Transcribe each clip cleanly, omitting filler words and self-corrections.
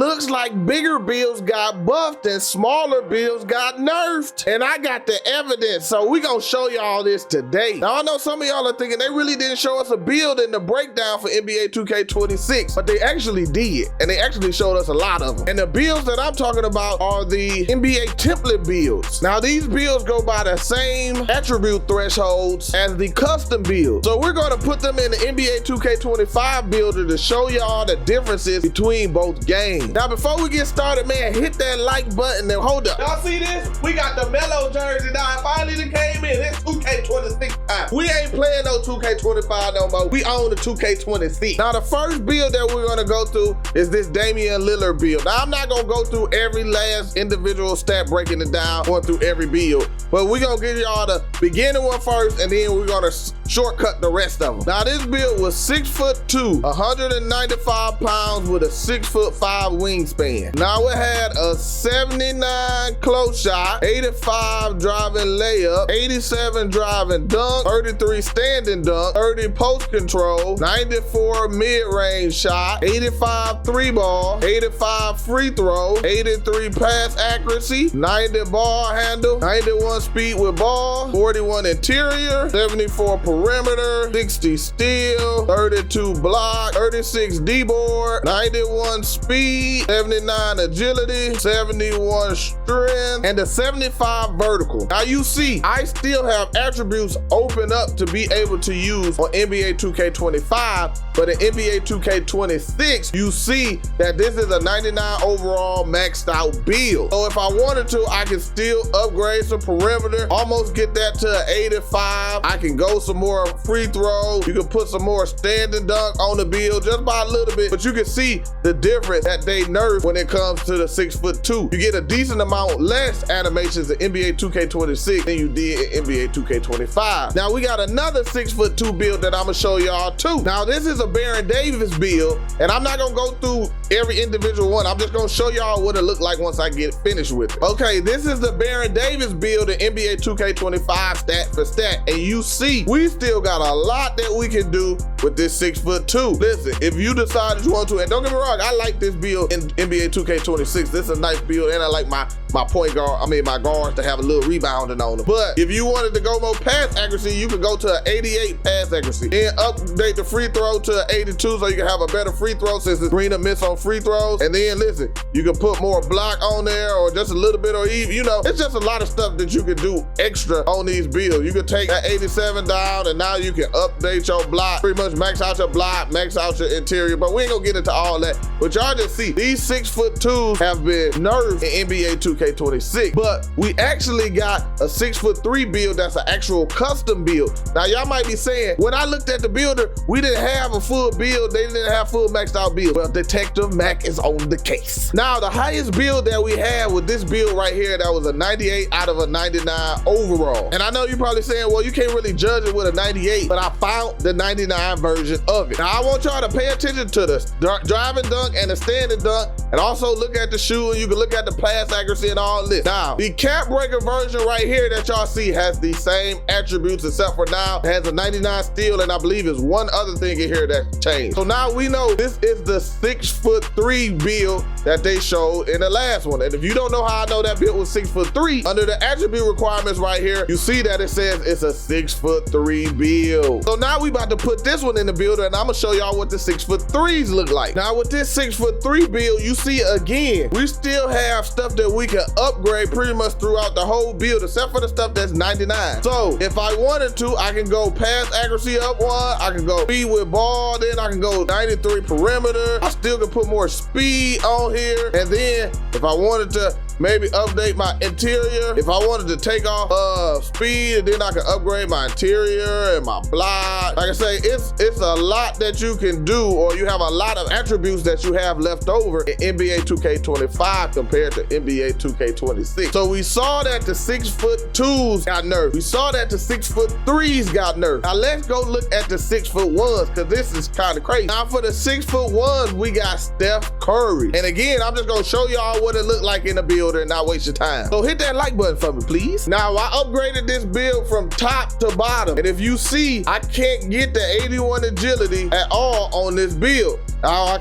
looks like bigger builds got buffed and smaller builds got nerfed. And I got the evidence, so we gonna show y'all this today. Now I know some of y'all are thinking they really didn't show us a build in the breakdown for NBA 2K26, but they actually did, and they actually showed us a lot of them. And the builds that I'm talking about are the NBA template builds. Now these builds go by the same attribute thresholds as the custom build. So we're gonna put them in the NBA 2K25 builder to show y'all the differences between both games. Now before we get started, man, hit that like button and hold up. Y'all see this? We got the Melo jersey now. It finally done came in. It's 2K26 time. We ain't playing no 2K25 no more. We own the 2K26. Now the first build that we're gonna go through is this Damian Lillard build. Now I'm not gonna go through every last individual stat breaking it down, going through every build, but we're gonna give y'all the beginning one first, and then we're gonna shortcut the rest of them. Now this build was 6'2", 195 pounds with a 6'5" wingspan. Now it had a 79 close shot, 85 driving layup, 87 driving dunk, 33 standing dunk, 30 post control, 94 mid-range shot, 85 three ball, 85 free throw, 83 pass accuracy, 90 ball handle, 91 speed with ball, 41 interior, 74 perimeter, 60 steal, 32 block, 36 D-board, 91 speed, 79 agility, 71 strength, and a 75 vertical. Now you see, I still have attributes open up to be able to use on NBA 2K25, but in NBA 2K26, you see that this is a 99 overall maxed out build. So if I wanted to, I can still upgrade some perimeter, almost get that to an 85. I can go some more free throws. You can put some more standing dunk on the build just by a little bit, but you can see the difference that they nerf when it comes to the 6'2". You get a decent amount less animations in NBA 2K26 than you did in NBA 2K25. Now we got another 6'2" build that I'm gonna show y'all too. Now this is a Baron Davis build, and I'm not gonna go through every individual one. I'm just gonna show y'all what it looked like once I get finished with it. Okay, this is the Baron Davis build in NBA 2K25 stat for stat, and you see we still got a lot that we can do with this 6'2". Listen, if you decide that you want to, and don't get me wrong, I like this build in NBA 2K26. This is a nice build, and I like my point guard, my guards to have a little rebounding on them. But if you wanted to go more pass accuracy, you could go to an 88 pass accuracy, then update the free throw to an 82 so you can have a better free throw since it's green and miss on free throws. And then listen, you can put more block on there or just a little bit, or even, you know, it's just a lot of stuff that you can do extra on these builds. You can take that 87 down, and now you can update your block, pretty much max out your block, max out your interior, but we ain't gonna get into all that. But y'all just see, these 6'2" have been nerfed in NBA 2K26, but we actually got a 6'3" build that's an actual custom build. Now y'all might be saying, when I looked at the builder, we didn't have a full build, they didn't have full maxed out build. Well, Detective Mac is on the case. Now the highest build that we had with this build right here, that was a 98 out of a 99 overall. And I know you're probably saying, well, you can't really judge it with a 98, but I found the 99 version of it. Now I want y'all to pay attention to the driving dunk and the standing dunk, and also look at the shoe, and you can look at the pass accuracy and all this. Now the cap breaker version right here that y'all see has the same attributes, except for now it has a 99 steal, and I believe there's one other thing in here that changed. So now we know this is the 6'3" build that they showed in the last one. And if you don't know how I know that build was 6'3", under the attribute requirements right here, you see that it says it's a 6'3" build. So now we about to put this one in the builder, and I'm gonna show y'all what the 6'3s look like. Now with this 6'3" build, you see again, we still have stuff that we can upgrade pretty much throughout the whole build, except for the stuff that's 99. So if I wanted to, I can go pass accuracy up one, I can go speed with ball, then I can go 93 perimeter. I still can put more speed on here. And then if I wanted to maybe update my interior, if I wanted to take off speed, and then I can upgrade my interior and my block. Like I say, it's a lot that you can do, or you have a lot of attributes that you have left over in NBA 2K25 compared to NBA 2K26. So we saw that the 6'2" got nerfed. We saw that the 6'3" got nerfed. Now let's go look at the 6'1", because this is kind of crazy. Now for the 6'1", we got Steph Curry. And again, I'm just gonna show y'all what it looked like in the build and not waste your time. So hit that like button for me, please. Now I upgraded this build from top to bottom, and if you see, I can't get the 81 agility at all on this build. I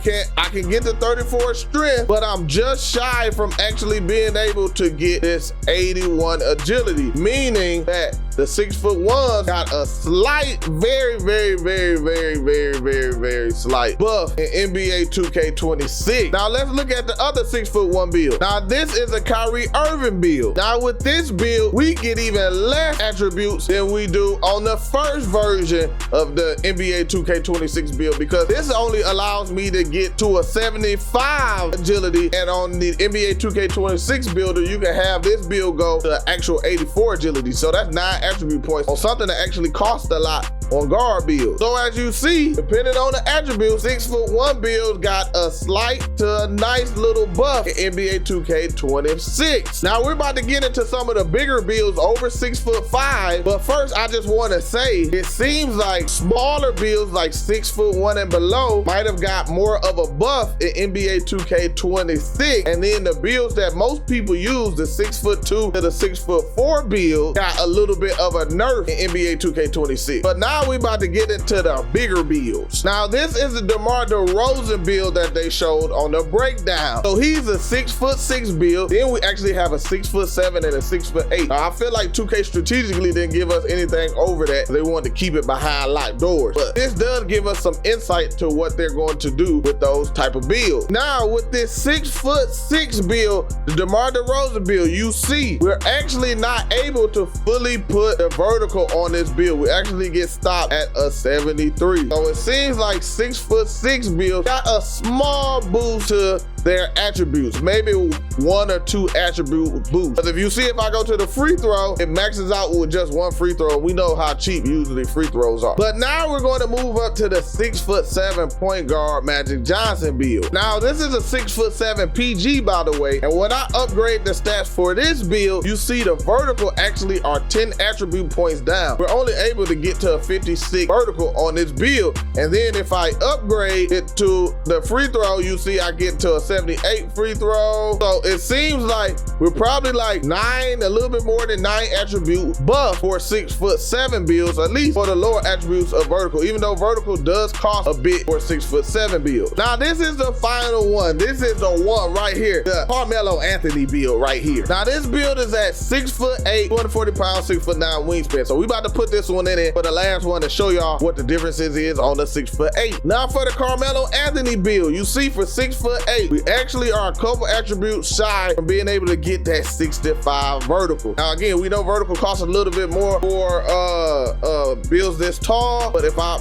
can get the 34 strength, but I'm just shy from actually being able to get this 81 agility, meaning that the 6'1" got a slight, very slight buff in NBA 2K26. Now let's look at the other 6'1" build. Now this is a Kyrie Irving build. Now with this build, we get even less attributes than we do on the first version of the NBA 2K26 build, because this only allows me to get to a 75 agility, and on the NBA 2K26 builder, you can have this build go to actual 84 agility. So that's 9 attribute points on something that actually costs a lot on guard builds. So as you see, depending on the attribute, 6'1" builds got a slight to a nice little buff in NBA 2K26. Now we're about to get into some of the bigger builds over 6'5", but first I just want to say, it seems like smaller builds like 6'1" and below might have got more of a buff in NBA 2K26, and then the builds that most people use, the 6'2" to the 6'4" build, got a little bit of a nerf in NBA 2K26. But now we about to get into the bigger builds. Now this is the DeMar DeRozan build that they showed on the breakdown. So he's a 6'6" build. Then we actually have a 6'7" and a 6'8". Now I feel like 2K strategically didn't give us anything over that. They wanted to keep it behind locked doors. But this does give us some insight to what they're going to do with those type of builds. Now with this 6'6" build, the DeMar DeRozan build, you see we're actually not able to fully put the vertical on this build. We actually get stopped at a 73. So it seems like 6'6" builds got a small boost to their attributes, maybe 1 or 2 attribute boosts. But if you see, if I go to the free throw, it maxes out with just 1 free throw. We know how cheap usually free throws are. But now we're going to move up to the 6'7" point guard Magic Johnson build. Now this is a 6'7" PG, by the way, and when I upgrade the stats for this build, you see the vertical actually are 10 attribute points down. We're only able to get to a 56 vertical on this build, and then if I upgrade it to the free throw, you see I get to a 78 free throw. So it seems like we're probably like 9, a little bit more than 9 attribute buff for 6'7" builds, at least for the lower attributes of vertical, even though vertical does cost a bit for 6'7" build. Now this is the final one. This is the one right here, the Carmelo Anthony build right here. Now this build is at 6'8", 240 pounds, 6'9" wingspan. So we about to put this one in for the last one to show y'all what the differences is on the 6'8". Now for the Carmelo Anthony build, you see for 6'8", we actually are a couple attributes shy from being able to get that 65 vertical. Now again, we know vertical costs a little bit more for builds this tall, but if I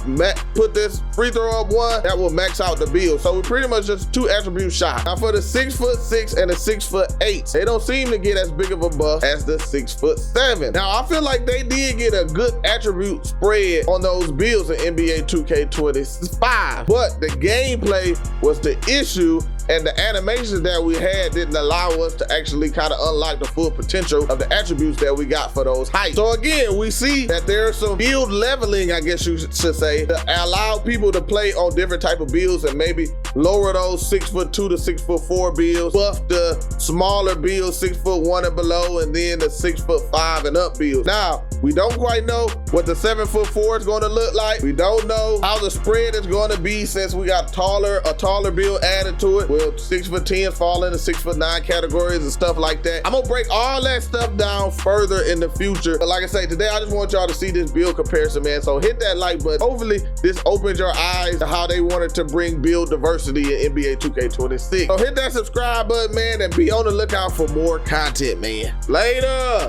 put this free throw up 1, that will max out the build. So we're pretty much just 2 attributes shy. Now for the 6'6" and the 6'8", they don't seem to get as big of a buff as the 6'7". Now I feel like they did get a good attribute spread on those builds in NBA 2K25, but the gameplay was the issue, and the animations that we had didn't allow us to actually kind of unlock the full potential of the attributes that we got for those heights. So again, we see that there's some build leveling, I guess you should say, to allow people to play on different type of builds and maybe lower those 6'2" to 6'4" builds, buff the smaller builds, 6'1" and below, and then the 6'5" and up builds. Now, we don't quite know what the 7'4" is going to look like. We don't know how the spread is going to be since we got a taller build added to it. Will 6'10" fall into 6'9" categories and stuff like that? I'm gonna break all that stuff down further in the future. But like I say, today I just want y'all to see this build comparison, man. So hit that like button. Hopefully this opens your eyes to how they wanted to bring build diversity in NBA 2K26. So hit that subscribe button, man, and be on the lookout for more content, man. Later.